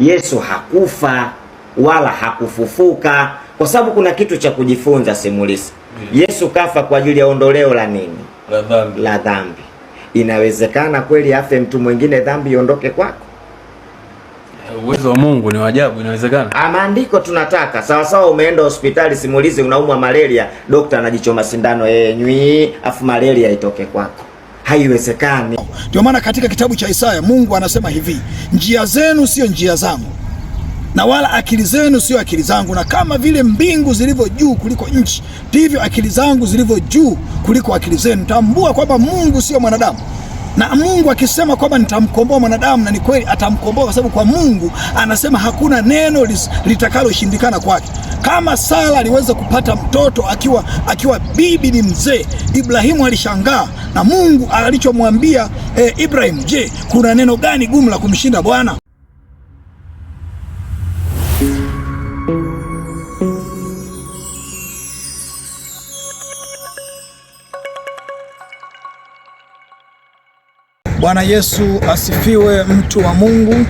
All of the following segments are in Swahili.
Yesu hakufa wala hakufufuka, kwa sababu kuna kitu cha kujifunza simulizi. Yesu kafa kwa ajili ya ondoleo la nini? La dhambi. Inawezekana kweli afe mtu mwingine dhambi iondoke kwako? Uwezo wa Mungu ni wa ajabu, inawezekana. Maandiko tunataka sawa sawa. Umeenda hospitali simulizi, unaumwa malaria, daktari anajichoma sindano nywi, afu malaria itoke kwako. Haiwezekani. Ndio maana katika kitabu cha Isaya Mungu anasema hivi, njia zenu sio njia zangu, na wala akili zenu sio akili zangu, na kama vile mbingu zilivyo juu kuliko nchi, ndivyo akili zangu zilivyo juu kuliko akili zenu. Tambua kwamba Mungu sio mwanadamu, na Mungu akisema kwamba nitamkomboa mwanadamu, na ni kweli atamkomboa, kwa sababu kwa Mungu anasema hakuna neno litakaloshindikana kwake. Kama Sara aliweza kupata mtoto akiwa bibi ni mzee, Ibrahimu alishangaa na Mungu alichomwambia Ibrahim, je, kuna neno gani gumu la kumshinda Bwana? Bwana Yesu asifiwe, mtu wa Mungu.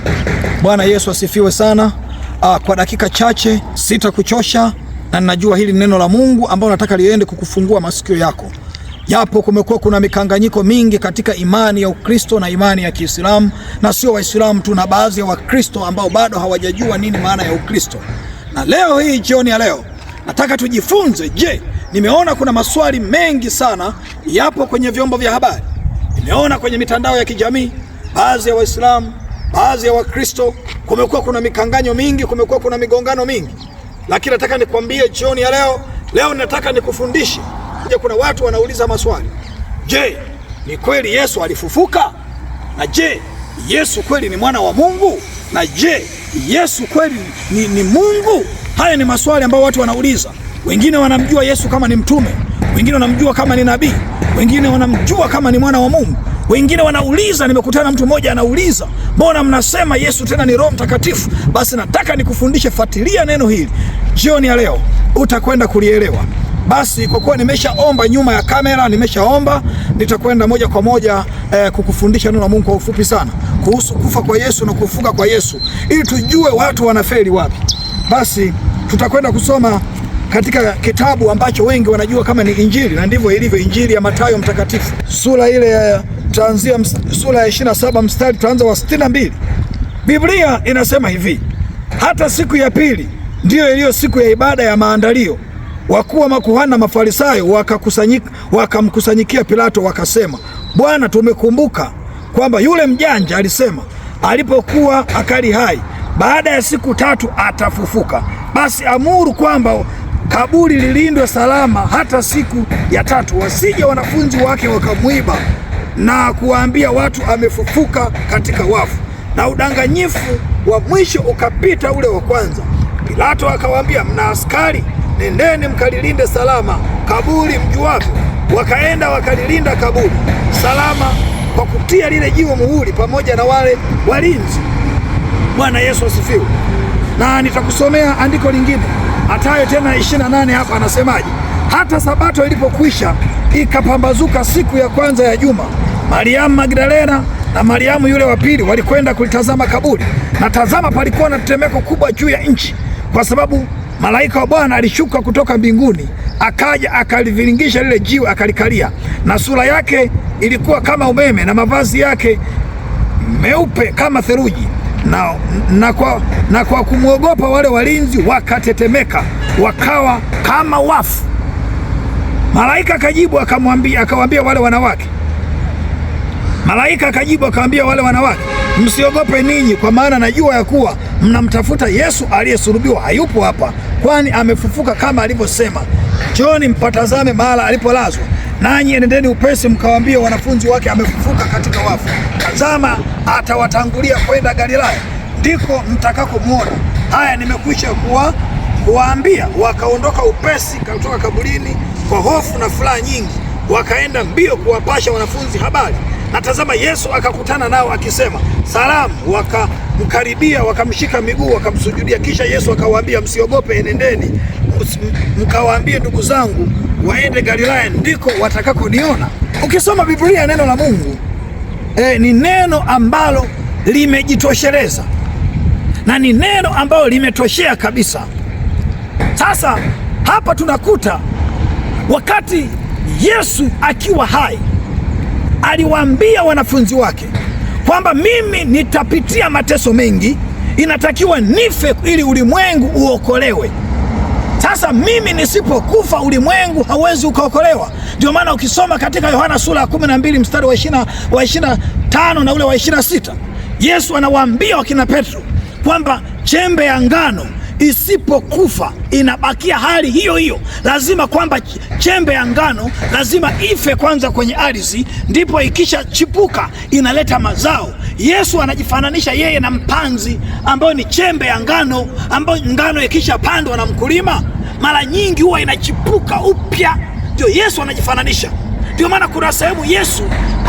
Bwana Yesu asifiwe sana. Kwa dakika chache sitakuchosha, na ninajua hili neno la Mungu ambalo nataka liende kukufungua masikio yako. Japo kumekuwa kuna mikanganyiko mingi katika imani ya Ukristo na imani ya Kiislamu, na sio Waislamu tu, na baadhi ya Wakristo ambao bado hawajajua nini maana ya Ukristo. Na leo hii, jioni ya leo, nataka tujifunze. Je, nimeona kuna maswali mengi sana yapo kwenye vyombo vya habari, nimeona kwenye mitandao ya kijamii, baadhi ya Waislamu, baadhi ya Wakristo, kumekuwa kuna mikanganyo mingi, kumekuwa kuna migongano mingi. Lakini nataka nikwambie jioni ya leo nataka nikufundishe. Kuna watu wanauliza maswali. Je, ni kweli Yesu alifufuka? Na je, Yesu kweli ni mwana wa Mungu? Na je, Yesu kweli ni Mungu? Haya ni maswali ambayo watu wanauliza. Wengine wanamjua Yesu kama ni mtume, wengine wanamjua kama ni nabii, wengine wanamjua kama ni mwana wa Mungu. Wengine wanauliza, nimekutana mtu mmoja anauliza, mbona mnasema Yesu tena ni Roho Mtakatifu? Basi nataka nikufundishe, fuatilia neno hili. Jioni ya leo utakwenda kulielewa. Basi kwa kuwa nimeshaomba nyuma ya kamera, nitakwenda moja kwa moja kukufundisha neno la Mungu kwa ufupi sana kuhusu kufa kwa Yesu na kufufuka kwa Yesu, ili tujue watu wanafeli wapi. Basi tutakwenda kusoma katika kitabu ambacho wengi wanajua kama ni Injili, na ndivyo ilivyo, Injili ya Mathayo mtakatifu, sura ile tutaanzia sura ya 27 mstari tutaanza wa 62. Biblia inasema hivi: hata siku ya pili ndiyo iliyo siku ya ibada ya maandalio, wakuu wa makuhani na Mafarisayo wakamkusanyikia Pilato, wakasema, Bwana, tumekumbuka kwamba yule mjanja alisema alipokuwa akali hai, baada ya siku 3 atafufuka. Basi amuru kwamba kaburi lilindwe salama hata siku ya 3, wasije wanafunzi wake wakamwiba na kuwaambia watu amefufuka katika wafu. Na udanganyifu wa mwisho ukapita ule wa kwanza. Pilato akawaambia, mna askari, nendeni mkalilinde salama kaburi mjuavyo. Wakaenda wakalilinda kaburi salama kwa kutia lile jiwe muhuri pamoja na wale walinzi. Bwana Yesu asifiwe. Na nitakusomea andiko lingine, Mathayo tena 28. Hapa anasemaje? Hata sabato ilipokwisha, ikapambazuka siku ya kwanza ya juma, Mariamu Magdalena na Mariamu yule wa pili walikwenda kulitazama kaburi. Na tazama, palikuwa na tetemeko kubwa juu ya nchi, kwa sababu malaika wa Bwana alishuka kutoka mbinguni, akaja akaliviringisha lile jiwe, akalikalia. Na sura yake ilikuwa kama umeme, na mavazi yake meupe kama theluji. Na kwa kumwogopa wale walinzi wakatetemeka, wakawa kama wafu. Malaika akajibu akawaambia wale wanawake, msiogope ninyi, kwa maana najua ya kuwa mnamtafuta Yesu aliyesulubiwa. Hayupo hapa, kwani amefufuka kama alivyosema. Njooni mpatazame mahali alipolazwa. Nanyi enendeni upesi mkawaambie wanafunzi wake amefufuka katika wafu. Tazama, atawatangulia kwenda Galilaya, ndiko mtakakomwona. Haya nimekwisha kuwaambia. Wakaondoka upesi kutoka kaburini kwa hofu na furaha nyingi, wakaenda mbio kuwapasha wanafunzi habari. Na tazama, Yesu akakutana nao akisema, salamu. Wakamkaribia, wakamshika miguu, wakamsujudia. Kisha Yesu akawaambia, msiogope, enendeni mkawaambie ndugu zangu waende Galilaya, ndiko watakakoniona. Ukisoma Biblia, neno la Mungu ni neno ambalo limejitosheleza. na ni neno ambalo limetoshea kabisa. Sasa hapa tunakuta wakati Yesu akiwa hai aliwaambia wanafunzi wake kwamba mimi nitapitia mateso mengi, inatakiwa nife ili ulimwengu uokolewe. Sasa mimi nisipokufa ulimwengu hauwezi ukaokolewa. Ndio maana ukisoma katika Yohana sura ya 12 mstari wa 25 na ule wa 26, Yesu anawaambia wakina Petro kwamba chembe ya ngano isipokufa inabakia hali hiyo hiyo. Lazima kwamba chembe ya ngano lazima ife kwanza kwenye ardhi, ndipo ikisha chipuka inaleta mazao. Yesu anajifananisha yeye na mpanzi ambayo ni chembe ya ngano, ambayo ngano ikisha pandwa na mkulima mara nyingi huwa inachipuka upya. Ndio Yesu anajifananisha. Ndio maana kuna sehemu Yesu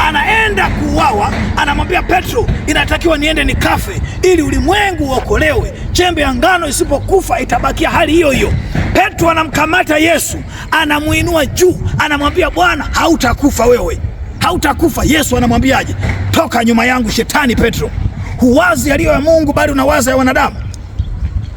anaenda kuuawa, anamwambia Petro, inatakiwa niende nikafe ili ulimwengu uokolewe. Chembe ya ngano isipokufa itabakia hali hiyo hiyo. Petro anamkamata Yesu, anamuinua juu, anamwambia Bwana, hautakufa wewe, hautakufa. Yesu anamwambiaje? Toka nyuma yangu Shetani Petro, huwazi yaliyo ya Mungu bali unawaza ya wanadamu.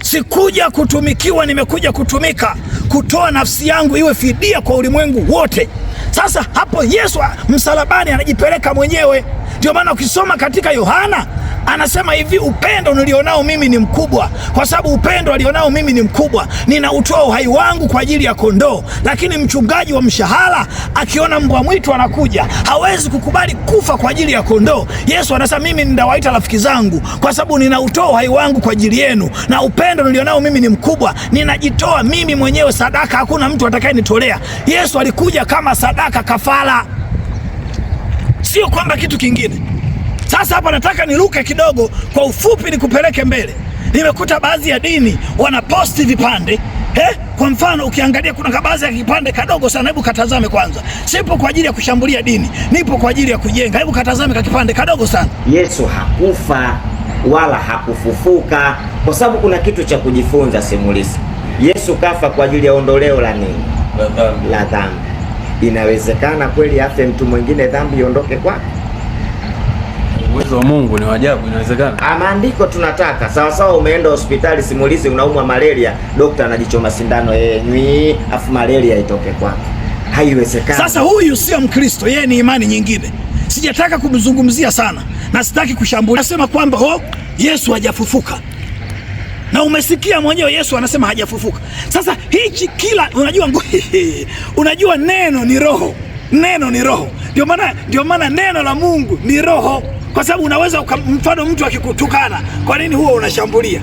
Sikuja kutumikiwa, nimekuja kutumika, kutoa nafsi yangu iwe fidia kwa ulimwengu wote. Sasa hapo Yesu msalabani anajipeleka mwenyewe. Ndio maana ukisoma katika Yohana anasema hivi, upendo nilionao mimi ni mkubwa. Kwa sababu upendo alionao mimi ni mkubwa, ninautoa uhai wangu kwa ajili ya kondoo. Lakini mchungaji wa mshahara akiona mbwa mwitu anakuja, hawezi kukubali kufa kwa ajili ya kondoo. Yesu anasema mimi nitawaita rafiki zangu, kwa sababu ninautoa uhai wangu kwa ajili yenu, na upendo nilionao mimi ni mkubwa, ninajitoa mimi mwenyewe sadaka, hakuna mtu atakayenitolea. Yesu alikuja kama sadaka, kafara, sio kwamba kitu kingine. Sasa hapa nataka niruke kidogo kwa ufupi nikupeleke mbele. Nimekuta baadhi ya dini wanaposti vipande. Kwa mfano ukiangalia kuna baadhi ya kipande kadogo sana, hebu katazame kwanza. Sipo kwa ajili ya kushambulia dini, nipo kwa ajili ya kujenga. Hebu katazame kwa kipande kadogo sana. Yesu hakufa wala hakufufuka, kwa sababu kuna kitu cha kujifunza simulizi. Yesu kafa kwa ajili ya ondoleo la nini? La dhambi. Inawezekana kweli afe mtu mwingine dhambi iondoke kwake? Uwezo wa Mungu ni wa ajabu, inawezekana. Maandiko tunataka sawa sawa. Umeenda hospitali simulizi, unaumwa malaria, daktari anajichoma sindano afu malaria itoke kwake. Haiwezekani. Sasa huyu sio Mkristo, yeye ni imani nyingine. Sijataka kumzungumzia sana na sitaki kushambulia. Nasema kwamba Yesu hajafufuka. Na umesikia mwenyewe Yesu anasema hajafufuka. Sasa hichi kila unajua neno ni roho. Neno ni roho. Ndio maana neno la Mungu ni roho. Kwa sababu unaweza mfano mtu akikutukana, kwa nini huo unashambulia?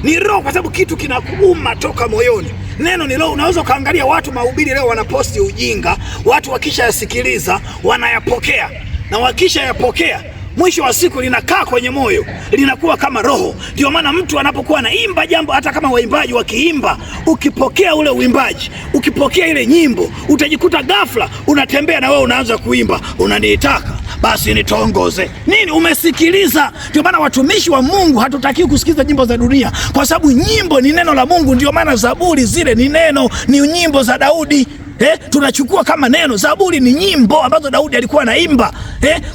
Ni roho, kwa sababu kitu kinakuuma toka moyoni. Neno ni roho. Unaweza ukaangalia watu mahubiri leo wanaposti ujinga, watu wakisha yasikiliza wanayapokea, na wakisha yapokea mwisho wa siku linakaa kwenye moyo, linakuwa kama roho. Ndio maana mtu anapokuwa anaimba jambo, hata kama waimbaji wakiimba, ukipokea ule uimbaji, ukipokea ile nyimbo, utajikuta ghafla unatembea na wewe unaanza kuimba, unaniitaka basi nitongoze nini, umesikiliza. Ndio maana watumishi wa Mungu hatutaki kusikiza nyimbo za dunia, kwa sababu nyimbo ni neno la Mungu. Ndio maana Zaburi zile ni neno, ni nyimbo za Daudi. Tunachukua kama neno. Zaburi ni nyimbo ambazo Daudi alikuwa anaimba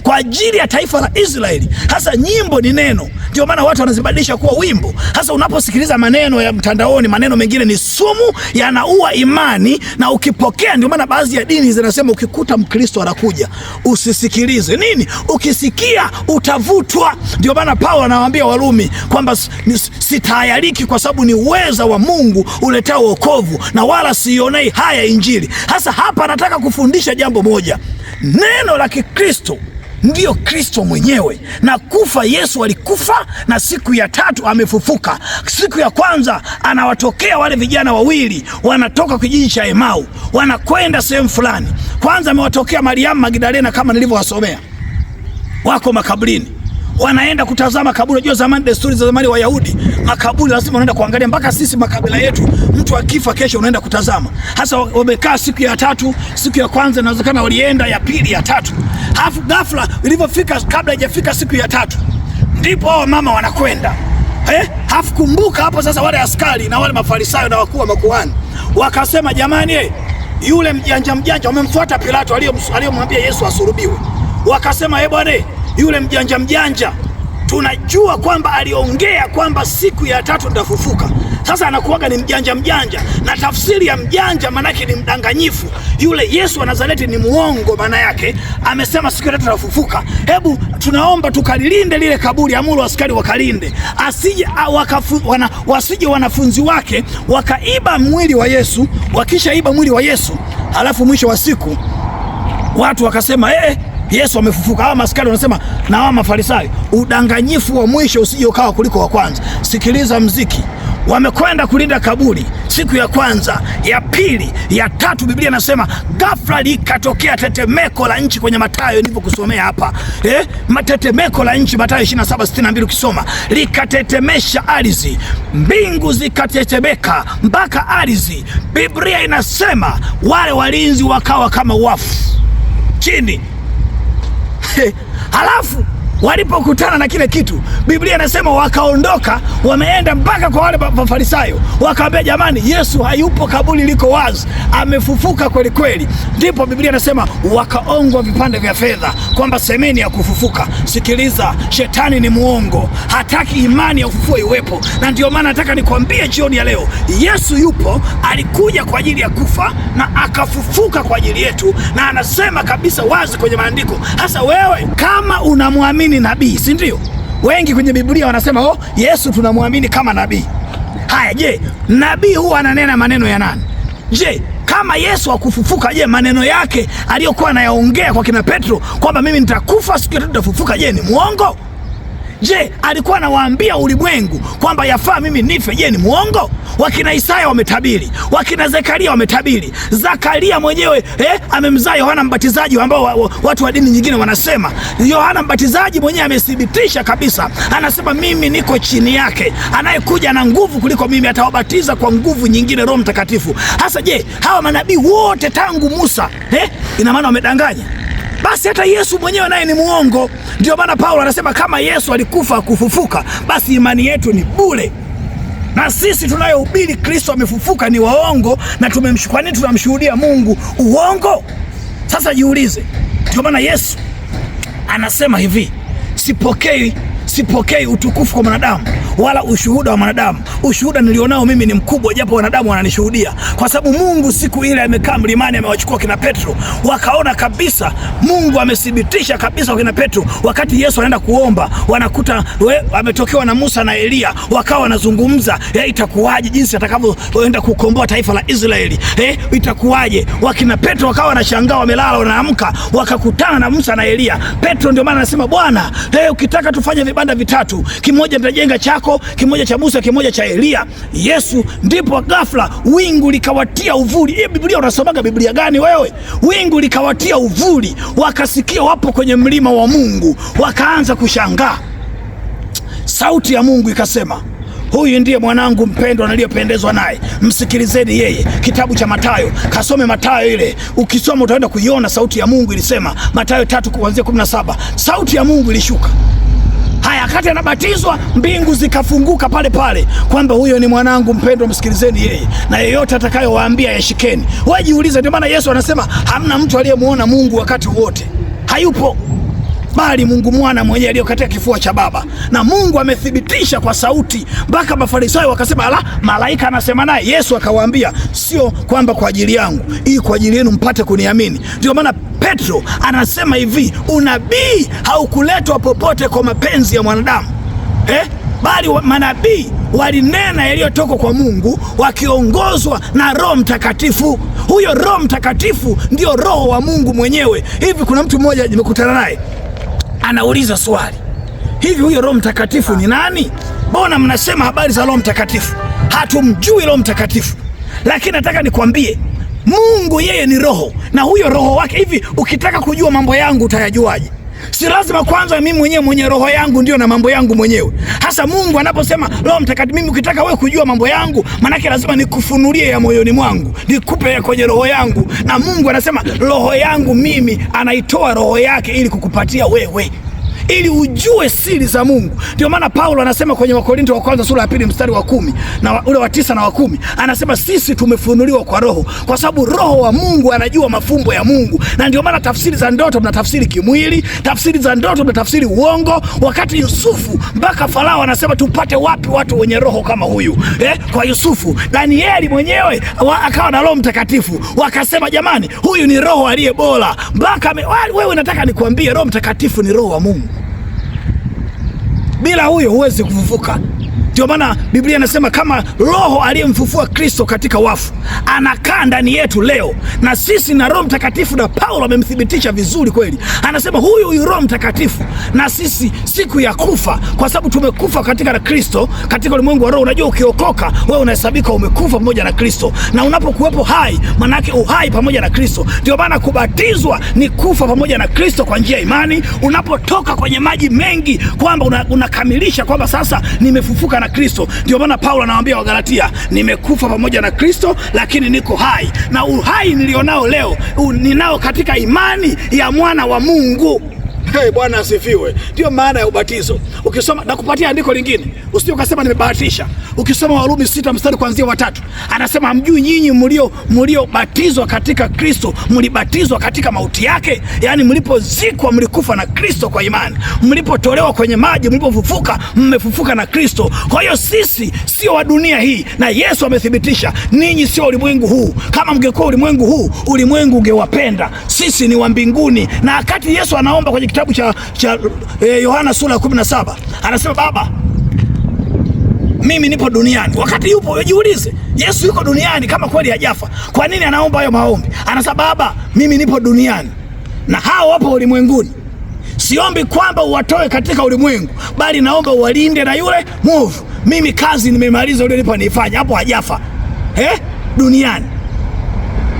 kwa ajili ya taifa la Israeli. Hasa nyimbo ni neno, ndio maana watu wanazibadilisha kuwa wimbo. Hasa unaposikiliza maneno ya mtandaoni, maneno mengine ni sumu, yanaua imani na ukipokea. Ndio maana baadhi ya dini zinasema ukikuta Mkristo anakuja usisikilize nini, ukisikia utavutwa. Ndio maana Paulo anawaambia Warumi kwamba sitayariki kwa sababu ni uweza wa Mungu uletao wokovu, na wala sionei haya Injili. Hasa hapa nataka kufundisha jambo moja. Neno la Kikristo ndiyo Kristo mwenyewe, na kufa Yesu alikufa, na siku ya tatu amefufuka. Siku ya kwanza anawatokea wale vijana wawili, wanatoka kijiji cha Emau wanakwenda sehemu fulani. Kwanza amewatokea Mariamu Magdalena kama nilivyowasomea, wako makaburini wanaenda kutazama kaburi. Unajua zamani, desturi za zamani Wayahudi, makaburi lazima unaenda kuangalia. Mpaka sisi makabila yetu, mtu akifa kesho unaenda kutazama. Hasa wamekaa siku ya tatu, siku ya kwanza inawezekana walienda, ya pili, ya tatu. Alafu ghafla ilivyofika, kabla haijafika siku ya tatu, ndipo hao mama wanakwenda. Alafu kumbuka hapo sasa, wale askari na wale mafarisayo na wakuu wa makuhani wakasema, jamani, yule mjanja wamemfuata Pilato aliyomwambia Yesu asulubiwe. Wakasema, bwana, yule mjanja tunajua kwamba aliongea kwamba siku ya tatu nitafufuka. Sasa anakuwaga ni mjanja, na tafsiri ya mjanja manake ni mdanganyifu. Yule Yesu wa Nazareti ni muongo, maana yake amesema siku ya tatu nitafufuka. Hebu tunaomba tukalilinde lile kaburi, amuru askari wakalinde, wasije wanafunzi wake wakaiba mwili wa Yesu. Wakishaiba mwili wa Yesu, halafu mwisho wa siku watu wakasema Yesu amefufuka. Hawa maskari wanasema na hawa Mafarisayo, udanganyifu wa mwisho usije ukawa kuliko wa kwanza. Sikiliza mziki. Wamekwenda kulinda kaburi siku ya kwanza, ya pili, ya tatu. Biblia inasema ghafla likatokea tetemeko la nchi kwenye Mathayo nilivyokusomea hapa. Matetemeko la nchi, Mathayo 27:62 ukisoma, likatetemesha ardhi, mbingu zikatetemeka mpaka ardhi. Biblia inasema wale walinzi wakawa kama wafu chini. Halafu walipokutana na kile kitu, Biblia inasema wakaondoka, wameenda mpaka kwa wale Mafarisayo, wakaambia jamani, Yesu hayupo, kaburi liko wazi, amefufuka kweli kweli. Ndipo Biblia inasema wakaongwa vipande vya fedha kwamba semeni ya kufufuka. Sikiliza, shetani ni muongo, hataki imani ya ufufuo iwepo. Na ndio maana nataka nikwambie jioni ya leo, Yesu yupo, alikuja kwa ajili ya kufa na akafufuka kwa ajili yetu, na anasema kabisa wazi kwenye maandiko. Hasa wewe kama unamwamini nabii, si ndio? Wengi kwenye Biblia wanasema Yesu tunamwamini kama nabii. Haya, je, nabii huwa ananena maneno ya nani? Je, kama Yesu akufufuka, je, maneno yake aliyokuwa anayaongea kwa kina Petro kwamba mimi nitakufa siku ya tatu nitafufuka, je, ni muongo? Je, alikuwa anawaambia ulimwengu kwamba yafaa mimi nife, je, ni muongo? Wakina Isaya wametabiri, wakina Zekaria wametabiri. Zakaria mwenyewe amemzaa Yohana Mbatizaji, ambao watu wa dini nyingine wanasema Yohana Mbatizaji mwenyewe amethibitisha kabisa, anasema mimi niko chini yake, anayekuja na nguvu kuliko mimi atawabatiza kwa nguvu nyingine, Roho Mtakatifu. Hasa je, hawa manabii wote tangu Musa ina maana wamedanganya? Basi hata Yesu mwenyewe naye ni muongo. Ndio maana Paulo anasema kama Yesu alikufa kufufuka, basi imani yetu ni bure. Na sisi tunayohubiri Kristo amefufuka ni waongo, na tumemshukuru. Nini tunamshuhudia Mungu uongo? Sasa jiulize. Ndio maana Yesu anasema hivi, sipokei utukufu kwa mwanadamu wala ushuhuda wa mwanadamu. Ushuhuda nilionao mimi ni mkubwa, japo wanadamu wananishuhudia. Kwa sababu Mungu siku ile amekaa mlimani, amewachukua kina Petro, wakaona kabisa, Mungu amethibitisha kabisa kina Petro. Wakati Yesu anaenda kuomba, wanakuta ametokewa na Musa na Elia, wakawa wanazungumza itakuwaje, jinsi atakavyoenda kukomboa taifa la Israeli, itakuwaje. Wakina Petro wakawa wanashangaa, wamelala, wanaamka, wakakutana na Musa na Elia. Petro ndio maana anasema, Bwana, ukitaka tufanye vibanda vitatu, kimoja nitajenga chako, kimoja cha Musa, kimoja cha Elia. Yesu ndipo ghafla wingu likawatia uvuli. Hii Biblia unasomaga Biblia gani wewe? Wingu likawatia uvuli, wakasikia wapo kwenye mlima wa Mungu, wakaanza kushangaa. Sauti ya Mungu ikasema, huyu ndiye mwanangu mpendwa niliyopendezwa naye, msikilizeni yeye. Kitabu cha Mathayo, kasome Mathayo ile, ukisoma utaenda kuiona sauti ya Mungu ilisema. Mathayo 3:17, sauti ya Mungu ilishuka. Haya, wakati anabatizwa, mbingu zikafunguka pale pale kwamba huyo ni mwanangu mpendwa, msikilizeni yeye, na yeyote atakayowaambia yashikeni. Wewe jiulize. Ndio maana Yesu anasema hamna mtu aliyemuona Mungu wakati wote, hayupo, bali Mungu mwana mwenyewe aliye katika kifua cha Baba. Na Mungu amethibitisha kwa sauti, mpaka Mafarisayo wakasema, ala, malaika anasema naye. Yesu akawaambia, sio kwamba kwa ajili yangu, hii kwa ajili yenu mpate kuniamini. Ndio maana Petro anasema hivi, unabii haukuletwa popote kwa mapenzi ya mwanadamu, bali manabii walinena yaliyotoka kwa Mungu wakiongozwa na Roho Mtakatifu. Huyo Roho Mtakatifu ndio Roho wa Mungu mwenyewe. Hivi kuna mtu mmoja nimekutana naye anauliza swali, hivi huyo Roho Mtakatifu ni nani? Mbona mnasema habari za Roho Mtakatifu? Hatumjui Roho Mtakatifu. Lakini nataka nikwambie, Mungu yeye ni roho, na huyo roho wake, hivi ukitaka kujua mambo yangu utayajuaje? Si lazima kwanza mimi mwenyewe mwenye roho yangu ndio na mambo yangu mwenyewe. Hasa Mungu anaposema Roho Mtakatifu, mimi ukitaka wewe kujua mambo yangu, manake lazima nikufunulie ya moyoni mwangu, nikupe ya kwenye roho yangu. Na Mungu anasema roho yangu mimi anaitoa roho yake ili kukupatia wewe. ili ujue siri za Mungu. Ndio maana Paulo anasema kwenye Wakorintho wa kwanza sura ya 2 mstari wa 10 na ule wa 9 na wa 10, anasema sisi tumefunuliwa kwa Roho, kwa sababu Roho wa Mungu anajua mafumbo ya Mungu. Na ndio maana tafsiri za ndoto mnatafsiri kimwili, tafsiri za ndoto mnatafsiri uongo. Wakati Yusufu mpaka Farao anasema tupate wapi watu wenye roho kama huyu? Kwa Yusufu, Danieli mwenyewe akawa na Roho Mtakatifu, wakasema jamani, huyu ni roho aliye bora. Mpaka wewe, nataka nikuambie, Roho Mtakatifu ni roho wa Mungu. Bila huyo huwezi kufufuka. Ndio maana Biblia inasema kama Roho aliyemfufua Kristo katika wafu anakaa ndani yetu leo, na sisi na Roho Mtakatifu, na Paulo amemthibitisha vizuri kweli. Anasema huyu Roho Mtakatifu na sisi siku ya kufa, kwa sababu tumekufa katika na Kristo katika ulimwengu wa roho. Unajua ukiokoka wewe unahesabika umekufa pamoja na Kristo, na unapokuwepo hai maana yake uhai pamoja na Kristo. Ndio maana kubatizwa ni kufa pamoja na Kristo kwa njia ya imani. Unapotoka kwenye maji mengi kwamba unakamilisha kwamba sasa nimefufuka na Kristo. Ndio maana Paulo anawaambia Wagalatia, nimekufa pamoja na Kristo lakini niko hai, na uhai nilionao leo ninao katika imani ya mwana wa Mungu. Bwana asifiwe. Ndio maana ya ubatizo. Ukisoma na kupatia andiko lingine, usije ukasema nimebahatisha. Ukisoma Warumi 6 mstari kuanzia wa 3, anasema hamjui nyinyi mliobatizwa katika Kristo mlibatizwa katika mauti yake? Yaani mlipozikwa mlikufa na Kristo kwa imani, mlipotolewa kwenye maji, mlipofufuka mmefufuka na Kristo. Kwa hiyo sisi sio wa dunia hii, na Yesu amethibitisha ninyi sio ulimwengu huu. Kama mngekuwa ulimwengu huu, ulimwengu ungewapenda. Sisi ni wa mbinguni. Na wakati Yesu anaomba kwenye kitabu cha Yohana sura ya 17, anasema Baba, mimi nipo duniani. Wakati yupo, jiulize, Yesu yuko duniani kama kweli hajafa, kwa nini anaomba hayo maombi? Anasema Baba, mimi nipo duniani na hao wapo ulimwenguni. Siombi kwamba uwatoe katika ulimwengu, bali naomba uwalinde na yule mwovu. Mimi kazi nimemaliza ile nipo nifanya. Hapo hajafa duniani.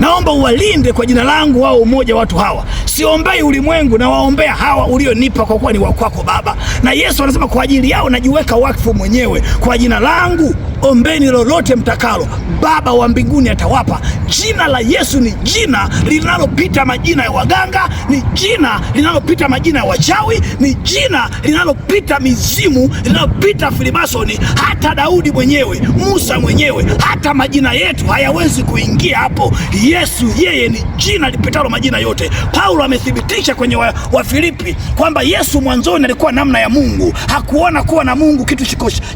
Naomba uwalinde kwa jina langu wao umoja watu hawa. Siombei ulimwengu, na waombea hawa ulionipa, kwa kuwa ni wa kwako Baba. Na Yesu anasema kwa ajili yao najiweka wakfu mwenyewe. Kwa jina langu ombeni lolote mtakalo, Baba wa mbinguni atawapa. Jina la Yesu ni jina linalopita majina ya waganga, ni jina linalopita majina ya wachawi, ni jina linalopita mizimu, linalopita Filimasoni, hata Daudi mwenyewe, Musa mwenyewe, hata majina yetu hayawezi kuingia hapo. Yesu yeye ni jina lipitalo majina yote. Paulo amethibitisha kwenye wa Filipi kwamba Yesu mwanzoni alikuwa namna ya Mungu. Hakuona kuwa na Mungu kitu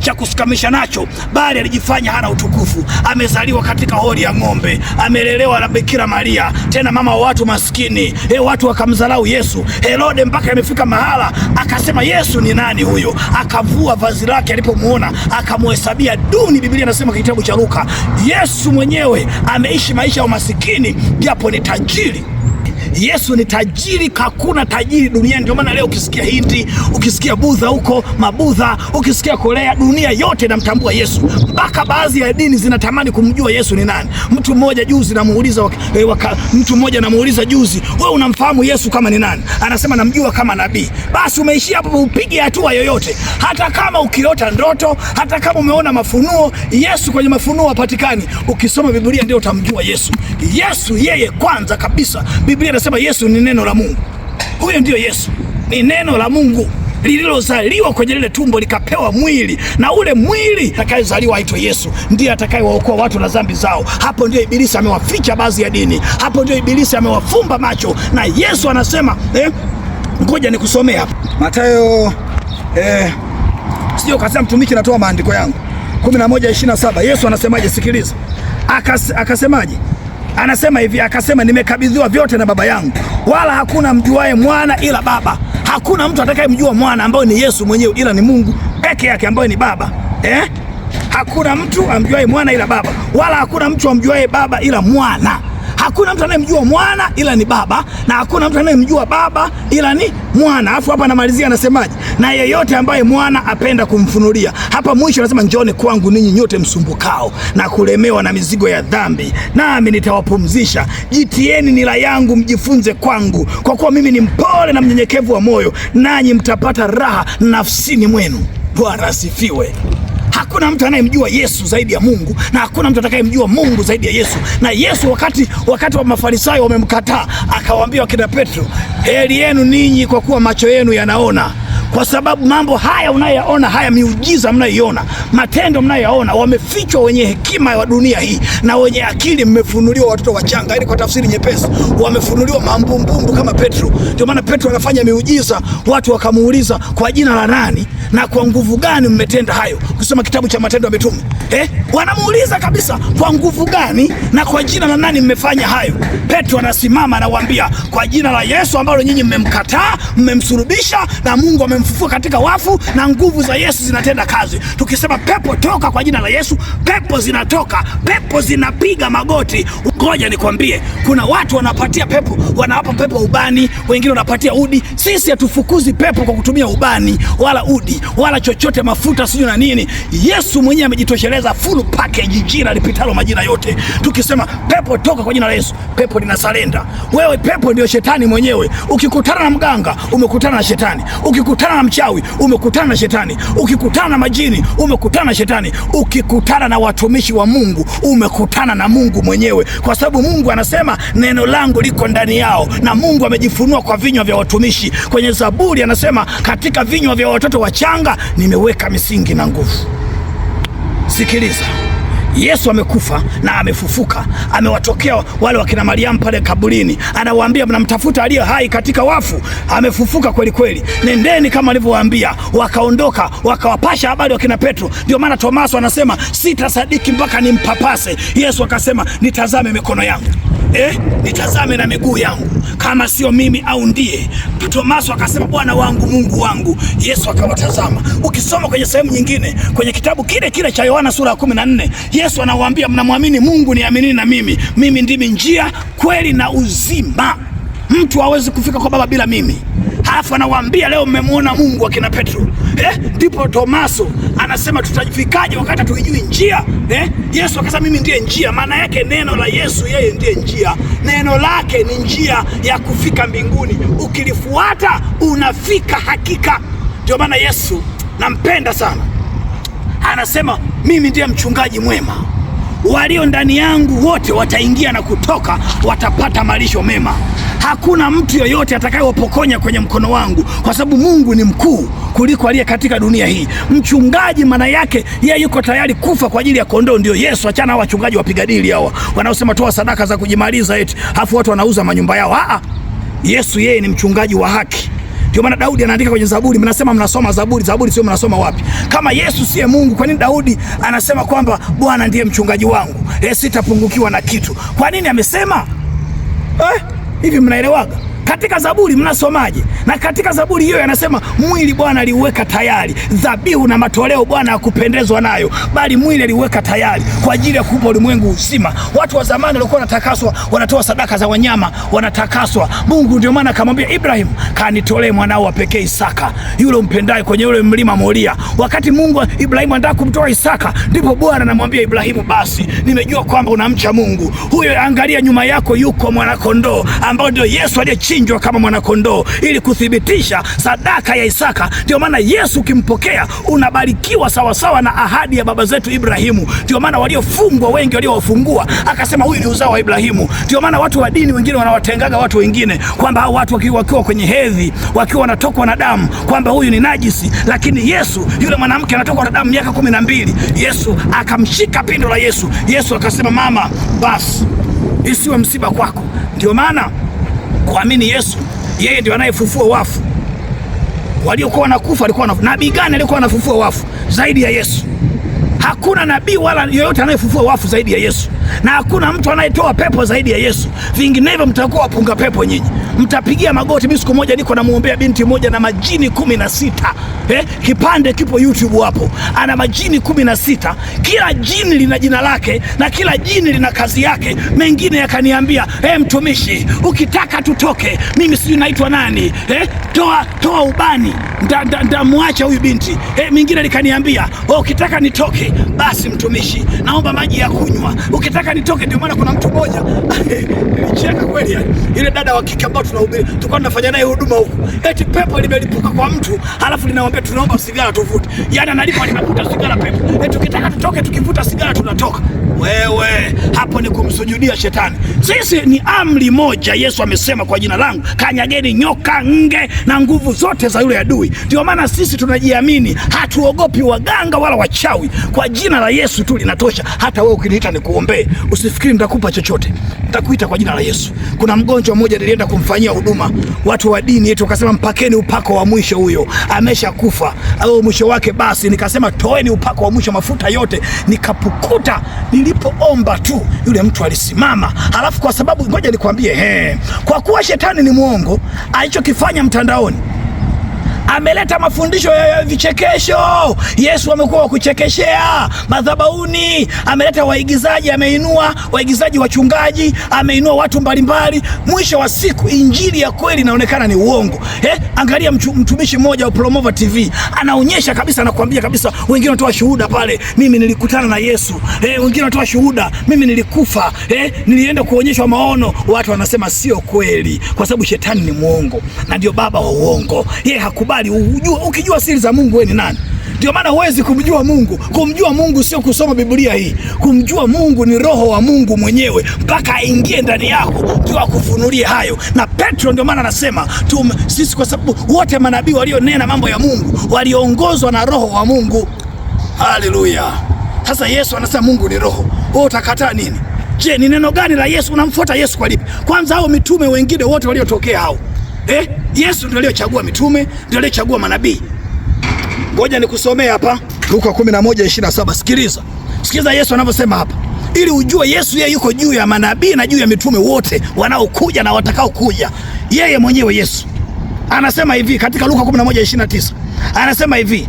cha kusikamisha nacho, bali alijifanya hana utukufu. Amezaliwa katika hori ya ng'ombe, amelelewa na Bikira Maria, tena mama wa watu maskini. Watu wakamdharau Yesu. Herode mpaka amefika mahala akasema Yesu ni nani huyo? Akavua vazi lake alipomuona, akamhesabia duni. Biblia inasema kitabu cha Luka, Yesu mwenyewe ameishi maisha ya masikini japo ni tajiri. Yesu ni tajiri, hakuna tajiri duniani. Ndio maana leo ukisikia Hindi, ukisikia Budha huko Mabudha, ukisikia Korea, dunia yote inamtambua Yesu. Mpaka baadhi ya dini zinatamani kumjua Yesu ni nani. Mtu mmoja juzi namuuliza juzi, wewe unamfahamu Yesu kama ni nani? Anasema namjua kama nabii. Basi umeishia hapo, upige hatua yoyote. Hata kama ukiota ndoto, hata kama umeona mafunuo, Yesu kwenye mafunuo hapatikani. Ukisoma Biblia ndio utamjua Yesu. Yesu yeye kwanza kabisa, Biblia inasema Yesu ni neno la Mungu. Huyo ndio Yesu, ni neno la Mungu lililozaliwa kwenye lile tumbo likapewa mwili, na ule mwili atakayezaliwa aitwa Yesu, ndiye atakayewaokoa watu na dhambi zao. Hapo ndio Ibilisi amewaficha baadhi ya dini, hapo ndio Ibilisi amewafumba macho. Na Yesu anasema ngoja nikusomea hapa Mathayo sio kasema mtumishi natoa maandiko yangu 11:27. Yesu anasemaje? Sikiliza. Akasemaje? Anasema hivi, akasema nimekabidhiwa vyote na Baba yangu, wala hakuna mjuaye mwana ila Baba. Hakuna mtu atakayemjua mwana ambaye ni Yesu mwenyewe, ila ni Mungu peke yake ambaye ni Baba. Hakuna mtu amjuaye mwana ila Baba, wala hakuna mtu amjuaye Baba ila mwana. Hakuna mtu anayemjua mwana ila ni Baba, na hakuna mtu anayemjua Baba ila ni mwana. Alafu hapa anamalizia anasemaje? Na yeyote ambaye mwana apenda kumfunulia. Hapa mwisho anasema njooni kwangu ninyi nyote msumbukao na kulemewa na mizigo ya dhambi, nami nitawapumzisha. Jitieni nira yangu mjifunze kwangu, kwa kuwa mimi ni mpole na mnyenyekevu wa moyo, nanyi mtapata raha nafsini mwenu. Bwana asifiwe. Hakuna mtu anayemjua Yesu zaidi ya Mungu, na hakuna mtu atakayemjua Mungu zaidi ya Yesu. Na Yesu wakati wa Mafarisayo wamemkataa, akawaambia wakina Petro, heri yenu ninyi kwa kuwa macho yenu yanaona, kwa sababu mambo haya unayoyaona, haya miujiza mnayoiona, matendo mnayoyaona, wamefichwa wenye hekima wa dunia hii na wenye akili. Mmefunuliwa watoto wachanga, ili kwa tafsiri nyepesi, wamefunuliwa mambumbumbu kama Petro. Ndio maana Petro anafanya miujiza, watu wakamuuliza, kwa jina la nani na kwa nguvu gani mmetenda hayo? Ukisoma kitabu cha Matendo ya Mitume, wanamuuliza kabisa, kwa nguvu gani na kwa jina la nani mmefanya hayo? Petro anasimama anawaambia, kwa jina la Yesu ambalo nyinyi mmemkataa, mmemsulubisha, na Mungu amemfufua katika wafu, na nguvu za Yesu zinatenda kazi. Tukisema pepo toka kwa jina la Yesu, pepo zinatoka, pepo zinapiga magoti. Ngoja nikwambie, kuna watu wanapatia pepo, wanawapa pepo ubani, wengine wanapatia udi. Sisi hatufukuzi pepo kwa kutumia ubani wala udi wala chochote, mafuta sijui na nini. Yesu mwenyewe amejitosheleza, full package, jina lipitalo majina yote. Tukisema pepo toka kwa jina la Yesu, pepo linasalenda. Wewe pepo ndio shetani mwenyewe. Ukikutana na mganga, umekutana na shetani. Ukikutana na mchawi, umekutana na shetani. Ukikutana na majini, umekutana na shetani. Ukikutana na watumishi wa Mungu, umekutana na Mungu mwenyewe, kwa sababu Mungu anasema neno langu liko ndani yao, na Mungu amejifunua kwa vinywa vya watumishi. Kwenye Zaburi anasema, katika vinywa vya watoto wachanga nimeweka misingi na nguvu. Sikiliza, Yesu amekufa na amefufuka. Amewatokea wale wakina Mariamu pale kaburini, anawaambia mnamtafuta aliye hai katika wafu, amefufuka kweli kweli, nendeni kama alivyowaambia. Wakaondoka wakawapasha habari wakina Petro. Ndio maana Tomaso anasema sitasadiki mpaka nimpapase. Yesu akasema nitazame mikono yangu, nitazame na miguu yangu, kama sio mimi au ndiye. Tomaso akasema Bwana wangu, Mungu wangu. Yesu akawatazama. Ukisoma kwenye sehemu nyingine kwenye kitabu kile kile cha Yohana sura ya 14, Yesu anawaambia mnamwamini Mungu, niaminini na mimi. Mimi ndimi njia, kweli na uzima. Mtu hawezi kufika kwa Baba bila mimi. Halafu anawaambia leo mmemwona Mungu akina Petro. Ndipo Tomaso anasema tutajifikaje wakati hatuijui njia? Yesu akasema mimi ndiye njia. Maana yake neno la Yesu, yeye ndiye njia. Neno lake ni njia ya kufika mbinguni. Ukilifuata unafika hakika. Ndio maana Yesu nampenda sana, anasema mimi ndiye mchungaji mwema, walio ndani yangu wote wataingia na kutoka, watapata malisho mema. Hakuna mtu yoyote atakayewapokonya kwenye mkono wangu, kwa sababu Mungu ni mkuu kuliko aliye katika dunia hii. Mchungaji maana yake yeye yuko tayari kufa kwa ajili ya kondoo, ndio Yesu. Achana na wachungaji wapiga dili hawa wanaosema toa sadaka za kujimaliza eti afu watu wanauza manyumba yao. Yesu yeye ni mchungaji wa haki. Ndio maana Daudi anaandika kwenye Zaburi, mnasema mnasoma Zaburi, Zaburi sio mnasoma wapi? Kama Yesu siye Mungu, kwa nini Daudi anasema kwamba Bwana ndiye mchungaji wangu, sitapungukiwa na kitu? Kwa nini amesema hivi? Mnaelewaga? Katika Zaburi mnasomaje? Na katika Zaburi hiyo anasema mwili Bwana aliuweka tayari, dhabihu na matoleo Bwana hakupendezwa nayo, bali mwili aliuweka tayari kwa ajili ya kuupa ulimwengu uzima. Watu wa zamani walikuwa wanatakaswa, wanatoa sadaka za wanyama, wanatakaswa. Mungu ndio maana akamwambia Ibrahim, kanitolee mwanao wa pekee Isaka, yule umpendaye, kwenye yule mlima Moria. Wakati Mungu Ibrahimu anataka kumtoa Isaka, ndipo Bwana anamwambia Ibrahimu, basi nimejua kwamba unamcha Mungu. Huyo angalia nyuma yako yuko mwana kondoo ambao ndio Yesu aliyechinjwa kama mwana kondoo ili kuthibitisha sadaka ya Isaka. Ndio maana Yesu ukimpokea unabarikiwa sawasawa na ahadi ya baba zetu Ibrahimu. Ndio maana waliofungwa wengi waliowafungua akasema huyu ni uzao wa Ibrahimu. Ndio maana watu wa dini wengine wanawatengaga watu wengine kwamba hao watu wakiwa kwenye hedhi, wakiwa wanatokwa na damu, kwamba huyu ni najisi. Lakini Yesu, yule mwanamke anatokwa na damu miaka 12, Yesu akamshika pindo la Yesu. Yesu akasema mama, basi isiwe msiba kwako. Ndio maana kuamini Yesu, yeye ndio anayefufua wafu. Waliokuwa wanakufa walikuwa nabii gani alikuwa anafufua wafu zaidi ya Yesu? Hakuna nabii wala yoyote anayefufua wafu zaidi ya Yesu, na hakuna mtu anayetoa pepo zaidi ya Yesu. Vinginevyo mtakuwa wapunga pepo nyinyi, mtapigia magoti. Mimi siku moja niko namuombea binti moja na majini 16. Kipande kipo YouTube hapo, ana majini 16. Kila jini lina jina lake na kila jini lina kazi yake. Mengine yakaniambia mtumishi, ukitaka tutoke, mimi sijui naitwa nani, toa ubani, ndamwacha huyu binti. Mengine likaniambia ukitaka nitoke, basi mtumishi, naomba maji ya kunywa, ukitaka nitoke. Ndio maana kuna mtu mmoja nilicheka kweli, ile dada wa kike ambao tunahubiri, tulikuwa tunafanya naye huduma huko. Eti pepo limelipuka kwa mtu, halafu linamwambia tunaomba sigara tuvute. Yaani analipa linavuta sigara pepo. Eti tukitaka tutoke tukivuta sigara tunatoka. Wewe, hapo ni kumsujudia shetani. Sisi ni amri moja Yesu amesema, kwa jina langu kanyageni nyoka, nge na nguvu zote za yule adui. Ndio maana sisi tunajiamini, hatuogopi waganga wala wachawi. Kwa jina la Yesu tu linatosha. Hata wewe ukiniita nikuombee, usifikiri nitakupa chochote. Nitakuita kwa jina la Yesu. Kuna mgonjwa mmoja nilienda kumfanyia huduma, watu wa dini yetu wakasema mpakeni upako wa mwisho, huyo ameshakufa au mwisho wake basi. Nikasema toeni upako wa mwisho, mafuta yote. Nikapukuta, nilipoomba tu yule mtu alisimama. Halafu kwa sababu ngoja nikwambie, kwa kuwa shetani ni muongo, alichokifanya mtandaoni ameleta mafundisho ya vichekesho. Yesu amekuwa wa kuchekeshea madhabahuni, ameleta waigizaji, ameinua waigizaji wachungaji, ameinua watu mbalimbali. Mwisho wa siku injili ya kweli inaonekana ni uongo. Angalia mtumishi mmoja wa Promova TV anaonyesha kabisa, anakuambia kabisa, wengine wanatoa shuhuda pale, mimi nilikutana na Yesu. Wengine wanatoa shuhuda, mimi nilikufa, nilienda kuonyeshwa maono. Watu wanasema sio kweli, kwa sababu shetani ni muongo na ndio baba wa uongo. Yeye hakubali. Ukijua siri za Mungu wewe ni nani? Ndio maana huwezi kumjua Mungu. Kumjua Mungu sio kusoma Biblia hii. Kumjua Mungu ni Roho wa Mungu mwenyewe, mpaka aingie ndani yako ndio akufunulie hayo. Na Petro ndio maana anasema sisi, kwa sababu wote manabii walionena mambo ya Mungu waliongozwa na Roho wa Mungu. Haleluya. Sasa Yesu anasema Mungu ni Roho. Wewe utakataa nini? Je, ni neno gani la Yesu? Unamfuata Yesu kwa lipi? Kwanza hao mitume wengine wote waliotokea hao, Yesu ndio aliyochagua mitume, ndio aliyochagua manabii. Ngoja nikusomee hapa Luka 11:27. Sikiliza Yesu anavyosema hapa, ili ujue Yesu yeye yuko juu ya manabii na juu ya mitume wote wanaokuja na watakao kuja. Yeye mwenyewe Yesu anasema hivi katika Luka 11:29. Anasema hivi,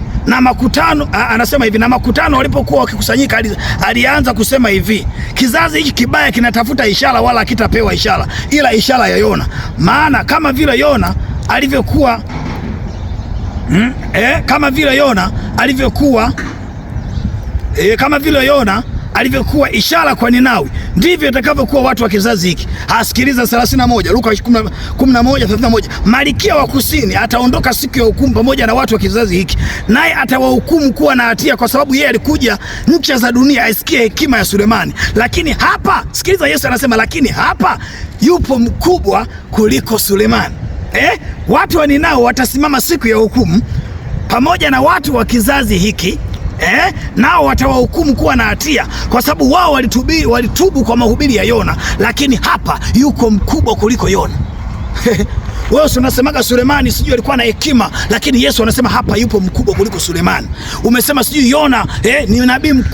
na makutano walipokuwa wakikusanyika, alianza kusema hivi, kizazi hiki kibaya kinatafuta ishara, wala hakitapewa ishara ila ishara ya Yona. Maana kama vile Yona alivyokuwa alivyokuwa ishara kwa Ninawi, ndivyo itakavyokuwa watu wa kizazi hiki. Asikiliza 31, Luka 11:31. Malkia wa kusini ataondoka siku ya hukumu pamoja na watu wa kizazi hiki, naye atawahukumu kuwa na hatia, kwa sababu yeye alikuja ncha za dunia aisikie hekima ya Sulemani. Lakini hapa, sikiliza Yesu anasema, lakini hapa yupo mkubwa kuliko Sulemani. Watu wa Ninawi watasimama siku ya hukumu pamoja na watu wa kizazi hiki, nao watawahukumu kuwa na hatia, kwa sababu wao walitubu kwa mahubiri ya Yona. Lakini hapa yuko mkubwa kuliko Yona. Wewe unasemaga Sulemani sijui alikuwa na hekima, lakini Yesu anasema hapa yupo mkubwa kuliko Sulemani. Umesema sijui Yona ni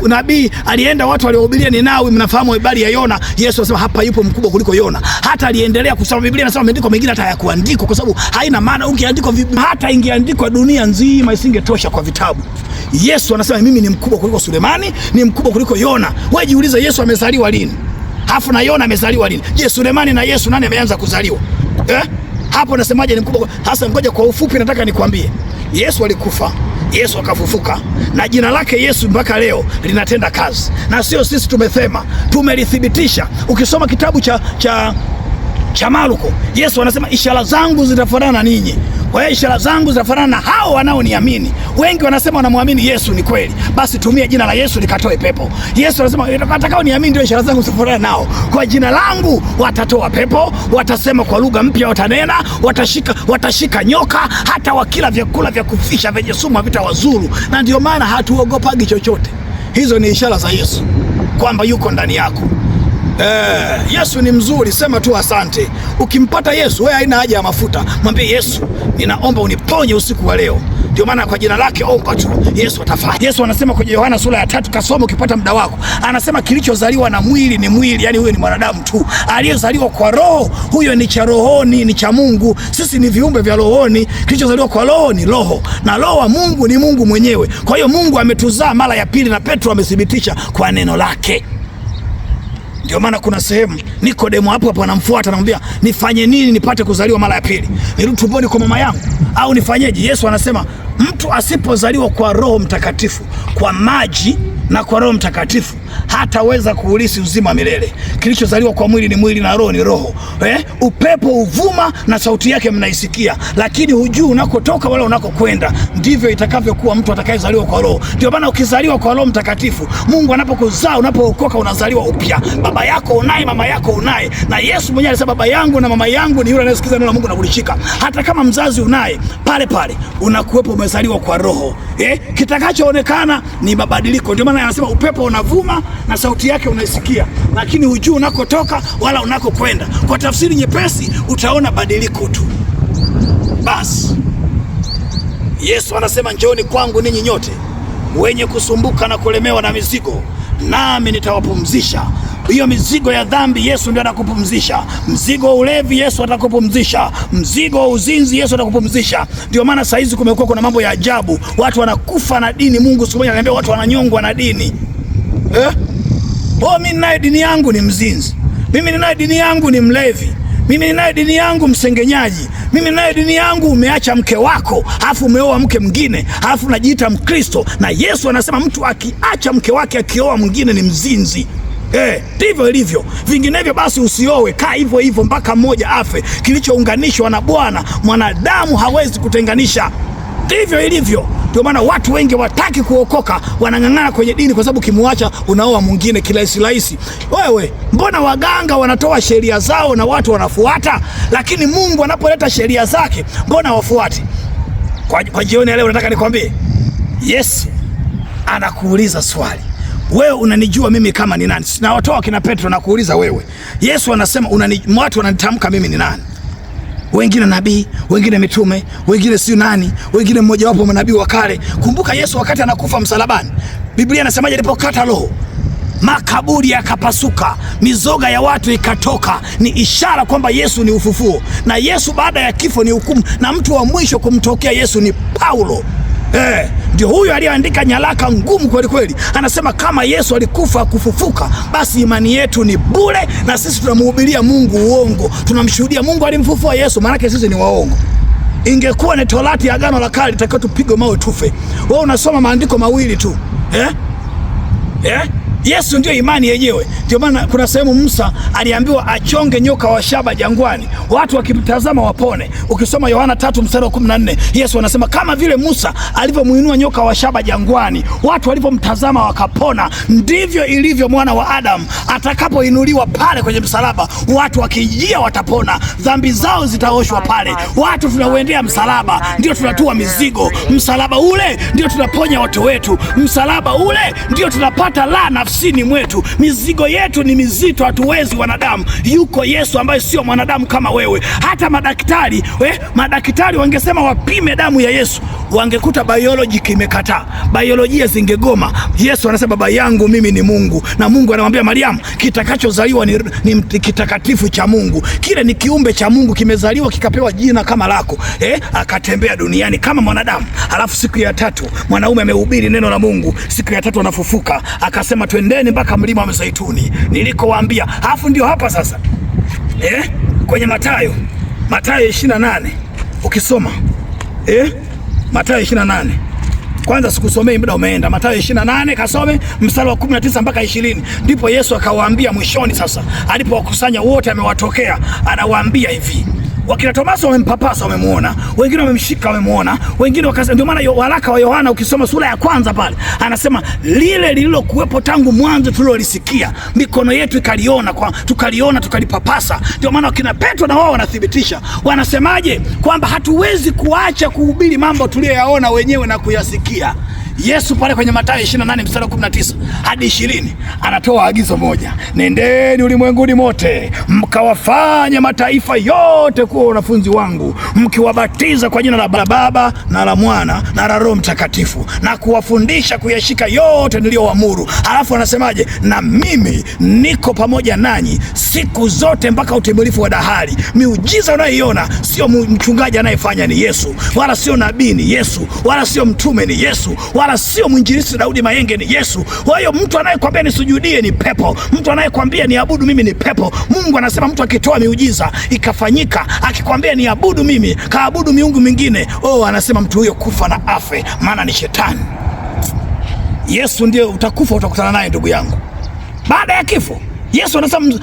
nabii alienda watu waliohubiria Ninawi, mnafahamu habari ya Yona. Yesu anasema hapa yupo mkubwa kuliko Yona. Hata aliendelea kusoma Biblia, anasema maandiko mengine hata hayakuandikwa kwa sababu haina maana. Ungeandikwa hata ingeandikwa dunia nzima isingetosha kwa vitabu. Yesu anasema mimi ni mkubwa kuliko Sulemani, ni mkubwa kuliko Yona. Wewe jiulize, Yesu amezaliwa lini? Hafu na Yona amezaliwa lini? Je, Sulemani na Yesu nani ameanza kuzaliwa? Hapo nasemaje ni mkubwa? Hasa ngoja kwa ufupi nataka nikwambie. Yesu alikufa, Yesu akafufuka, na jina lake Yesu mpaka leo linatenda kazi. Na sio sisi tumesema, tumelithibitisha. Ukisoma kitabu cha Marko, Yesu anasema ishara zangu zitafanana na ninyi. Kwa hiyo ishara zangu zitafanana na hao wanaoniamini. Wengi wanasema wanamwamini Yesu, ni kweli. Basi tumia jina la Yesu likatoe pepo. Yesu anasema watakao niamini ndio ishara zangu zitafanana nao. Kwa jina langu watatoa pepo, watasema kwa lugha mpya, watanena, watashika nyoka, hata wakila vyakula vya kufisha vyenye sumu havitawazuru. Na ndio maana hatuogopagi chochote. Hizo ni ishara za Yesu kwamba yuko ndani yako. Yesu ni mzuri, sema tu asante. Ukimpata Yesu, wewe haina haja ya mafuta. Mwambie Yesu, ninaomba uniponye usiku wa leo. Ndio maana kwa jina lake omba tu, Yesu atafanya. Yesu anasema kwenye Yohana sura ya 3, kasoma ukipata muda wako. Anasema kilichozaliwa na mwili ni mwili, yani huyo ni mwanadamu tu. Aliyezaliwa kwa roho, huyo ni cha rohoni, ni cha Mungu. Sisi ni viumbe vya rohoni. Kilichozaliwa kwa roho ni roho, na roho wa Mungu ni Mungu mwenyewe. Kwa hiyo Mungu ametuzaa mara ya pili, na Petro amethibitisha kwa neno lake. Ndio maana kuna sehemu Nikodemo hapo anamfuata, anamwambia nifanye nini nipate kuzaliwa mara ya pili? Nirudi tumboni kwa mama yangu au nifanyeje? Yesu anasema mtu asipozaliwa kwa Roho Mtakatifu, kwa maji na kwa Roho Mtakatifu hataweza kuulisi uzima milele. Kilichozaliwa kwa mwili ni mwili na roho ni roho. Upepo uvuma na sauti yake mnaisikia, lakini hujui unakotoka wala unakokwenda. Ndivyo itakavyokuwa mtu atakayezaliwa kwa Roho. Ndio maana ukizaliwa kwa Roho Mtakatifu, Mungu anapokuzaa, unapookoka, unazaliwa upya. Baba yako unaye, mama yako unaye, na Yesu mwenyewe alisema baba yangu na mama yangu ni yule anayesikiza neno la Mungu na kulishika. Hata kama mzazi unaye, pale pale unakuwepo, umezaliwa kwa Roho. Kitakachoonekana ni mabadiliko. Ndio maana anasema upepo unavuma na sauti yake unaisikia, lakini hujui unakotoka wala unakokwenda. Kwa tafsiri nyepesi, utaona badiliko tu. Basi Yesu anasema njooni kwangu ninyi nyote wenye kusumbuka na kulemewa na mizigo, nami nitawapumzisha. Hiyo mizigo ya dhambi Yesu ndio atakupumzisha. Mzigo wa ulevi Yesu atakupumzisha. Mzigo wa uzinzi Yesu atakupumzisha. Ndio maana saa hizi kumekuwa kuna mambo ya ajabu. Watu wanakufa na dini. Mungu siku moja ananiambia watu wananyongwa na dini. Mimi ninayo dini yangu ni mzinzi. Mimi ninayo dini yangu ni mlevi. Mimi ninayo dini yangu msengenyaji. Mimi ninayo dini yangu umeacha mke wako, alafu umeoa mke mwingine, alafu unajiita Mkristo. Na Yesu anasema mtu akiacha mke wake akioa mwingine ni mzinzi. Ndivyo ilivyo. Vinginevyo basi usiowe, kaa hivyo hivyo mpaka mmoja afe. Kilichounganishwa na Bwana mwanadamu hawezi kutenganisha. Ndivyo ilivyo. Ndio maana watu wengi wataki kuokoka, wanang'ang'ana kwenye dini kwa sababu kimuacha unaoa mwingine kirahisi. Wewe, mbona waganga wanatoa sheria zao na watu wanafuata? Lakini Mungu anapoleta sheria zake, mbona wafuati? Kwa jioni leo nataka nikwambie, Yesu anakuuliza swali. Wewe unanijua mimi kama ni nani? Na watoa kina Petro na kuuliza wewe. Yesu anasema watu wananitamka mimi ni nani? Wengine nabii, wengine mitume, wengine si nani, wengine mmoja wapo manabii wa kale. Kumbuka Yesu wakati anakufa msalabani, Biblia inasemaje? Alipokata roho, makaburi yakapasuka, mizoga ya watu ikatoka. Ni ishara kwamba Yesu ni ufufuo, na Yesu baada ya kifo ni hukumu, na mtu wa mwisho kumtokea Yesu ni Paulo. Ndio huyo aliyeandika nyaraka ngumu kweli kweli. Anasema kama Yesu alikufa kufufuka, basi imani yetu ni bure, na sisi tunamhubiria Mungu uongo. Tunamshuhudia Mungu alimfufua Yesu, maana sisi ni waongo. Ingekuwa ni Torati ya Agano la Kale, itakao tupigwe mawe tufe. Wewe unasoma maandiko mawili tu. Yesu ndio imani yenyewe. Ndio maana kuna sehemu Musa aliambiwa achonge nyoka wa shaba jangwani, watu wakimtazama wapone. Ukisoma Yohana 3:14, Yesu anasema kama vile Musa alivyomuinua nyoka wa shaba jangwani, watu walivyomtazama wakapona, ndivyo ilivyo mwana wa Adamu atakapoinuliwa pale kwenye msalaba. Watu wakijia watapona, dhambi zao zitaoshwa pale. Watu tunauendea msalaba, ndio tunatua mizigo. Msalaba ule ndio tunaponya watu wetu. Msalaba ule ndio tunapata laana nafsini mwetu. Mizigo yetu ni mizito, hatuwezi wanadamu. Yuko Yesu ambaye sio mwanadamu kama wewe. Hata madaktari wangesema wapime damu ya Yesu, wangekuta biology imekataa, biolojia zingegoma. Yesu anasema baba yangu mimi ni Mungu, na Mungu anamwambia Mariamu kitakachozaliwa ni kitakatifu cha Mungu. Kile ni kiumbe cha Mungu, kimezaliwa kikapewa jina kama lako. Akatembea duniani kama mwanadamu. Alafu siku ya tatu mwanaume amehubiri neno la Mungu. Siku ya tatu anafufuka, akasema twendeni mpaka mlima wa Mizeituni nilikowaambia. Alafu ndio hapa sasa kwenye Mathayo 28 ukisoma Mathayo 28, kwanza sikusomei muda umeenda. Mathayo 28 kasome mstari wa 19 mpaka 20. Ndipo Yesu akawaambia mwishoni sasa, alipowakusanya wote amewatokea, anawaambia hivi. Wakina Tomaso wamempapasa, wamemuona, wengine wamemshika, wamemuona, wengine wakasema. Ndio maana waraka wa Yohana ukisoma sura ya kwanza pale anasema lile lililokuwepo tangu mwanzo tulilolisikia, mikono yetu ikaliona, tukaliona, tukalipapasa. Ndio maana wakina Petro na wao wanathibitisha, wanasemaje? Kwamba hatuwezi kuacha kuhubiri mambo tuliyoyaona wenyewe na kuyasikia. Yesu pale kwenye Mathayo 28 mstari wa 19 hadi 20 anatoa agizo moja: nendeni ulimwenguni mote mkawafanye mataifa yote kuwa wanafunzi wangu, mkiwabatiza kwa jina la Baba na la Mwana na la Roho Mtakatifu, na kuwafundisha kuyashika yote niliyowaamuru. Alafu anasemaje? Na mimi niko pamoja nanyi siku zote mpaka utimilifu wa dahari. Miujiza unayoiona sio mchungaji anayefanya, ni Yesu. Wala sio nabii, ni Yesu. Wala sio mtume, ni Yesu. Wala sio mwinjilisti Daudi Mayenge, ni Yesu. Kwa hiyo mtu anayekwambia nisujudie ni pepo. Mtu anayekwambia niabudu mimi ni pepo. Mungu anasema mtu akitoa miujiza ikafanyika, akikwambia niabudu mimi, kaabudu miungu mingine, anasema mtu huyo kufa na afe, maana ni shetani. Yesu ndiye utakufa, utakutana naye ndugu yangu baada ya kifo. Yesu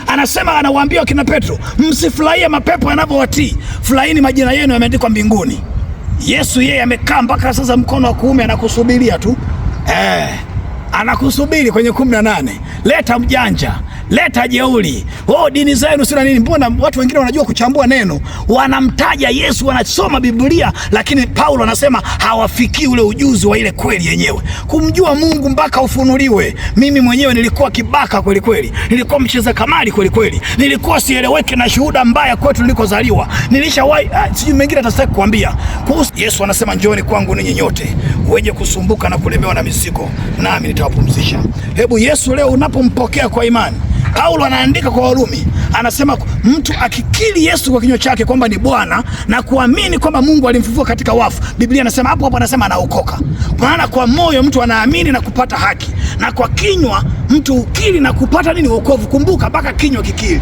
anasema anawaambia wakina Petro, msifurahie mapepo yanavyowatii, furahini majina yenu yameandikwa mbinguni. Yesu yeye amekaa mpaka sasa mkono wa kuume anakusubiria tu. Anakusubiri kwenye 18. Leta mjanja, leta jeuri. Dini zenu sina nini. Mbona watu wengine wanajua kuchambua neno, wanamtaja Yesu, wanasoma Biblia, lakini Paulo anasema hawafikii ule ujuzi wa ile kweli yenyewe, kumjua Mungu mpaka ufunuliwe. Mimi mwenyewe nilikuwa kibaka kweli kweli, nilikuwa mcheza kamari kweli kweli, nilikuwa sieleweke na shuhuda mbaya kwetu nilikozaliwa, nilishawahi sijui mengine atasitaki kuambia kuhusu Yesu. Anasema njooni kwangu ninyi nyote wenye kusumbuka na kulemewa na mizigo, nami nitawapumzisha. Hebu Yesu leo unapompokea kwa imani, Paulo anaandika kwa Warumi, anasema mtu akikiri Yesu kwa kinywa chake kwamba ni Bwana na kuamini kwamba Mungu alimfufua katika wafu, Biblia anasema hapo anasema anaokoka. Maana kwa moyo mtu anaamini na kupata haki, na kwa kinywa mtu ukiri na kupata nini? Wokovu. Kumbuka mpaka kinywa kikiri.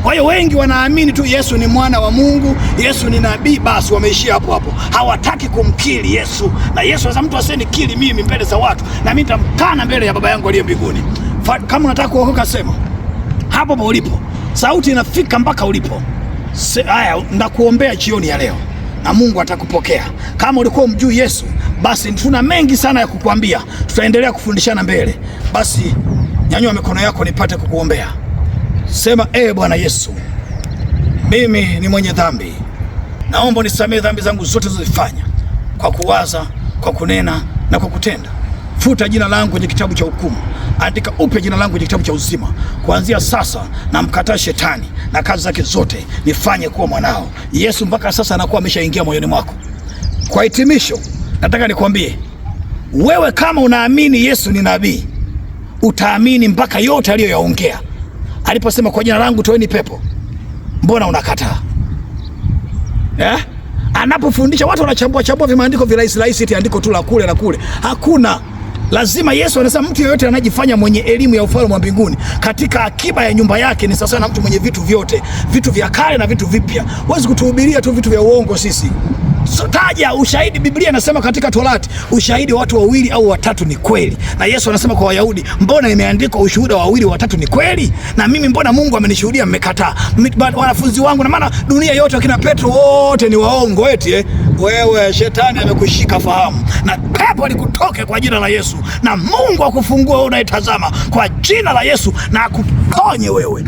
Kwa hiyo wengi wanaamini tu Yesu ni mwana wa Mungu, Yesu ni nabii, basi wameishia hapo hapo. Hawataki kumkiri Yesu. Na Yesu anasema mtu asiyenikiri mimi mbele za watu, na mimi nitamkana mbele ya Baba yangu aliye mbinguni. Kama unataka kuokoka, sema hapo hapo ulipo. Sauti inafika mpaka ulipo. Haya, ndakuombea jioni ya leo na Mungu atakupokea. Kama ulikuwa umjui Yesu, basi tuna mengi sana ya kukuambia. Tutaendelea kufundishana mbele. Basi nyanyua mikono yako nipate kukuombea. Sema, Bwana Yesu, mimi ni mwenye dhambi. Naomba unisamehe dhambi zangu zote zilizofanya kwa kuwaza, kwa kunena na kwa kutenda. Futa jina langu kwenye kitabu cha hukumu, andika upya jina langu kwenye kitabu cha uzima. Kuanzia sasa namkataa shetani na kazi zake zote, nifanye kuwa mwanao. Yesu mpaka sasa anakuwa ameshaingia moyoni mwako. Kwa hitimisho, nataka nikwambie, wewe kama unaamini Yesu ni nabii, utaamini mpaka yote aliyoyaongea. Aliposema kwa jina langu toeni pepo, mbona unakataa? Anapofundisha watu wanachambua vimaandiko virahisi eti andiko tu la kule na kule. Hakuna. Lazima Yesu anasema mtu yeyote anajifanya mwenye elimu ya ufalme wa mbinguni katika akiba ya nyumba yake ni sawa na mtu mwenye vitu vyote, vitu vya kale na vitu vipya. Huwezi kutuhubiria tu vitu vya uongo sisi. So, taja ushahidi. Biblia inasema katika Torati ushahidi wa watu wawili au watatu ni kweli. Na Yesu anasema kwa Wayahudi, mbona imeandikwa ushuhuda wa wawili watatu ni kweli? Na mimi mbona Mungu amenishuhudia mmekataa? Wanafunzi wangu, na maana dunia yote wakina Petro wote ni waongo eti wewe shetani amekushika fahamu, na pepo likutoke kwa jina la Yesu, na Mungu akufungue wewe unayetazama kwa jina la Yesu, na akuponye wewe.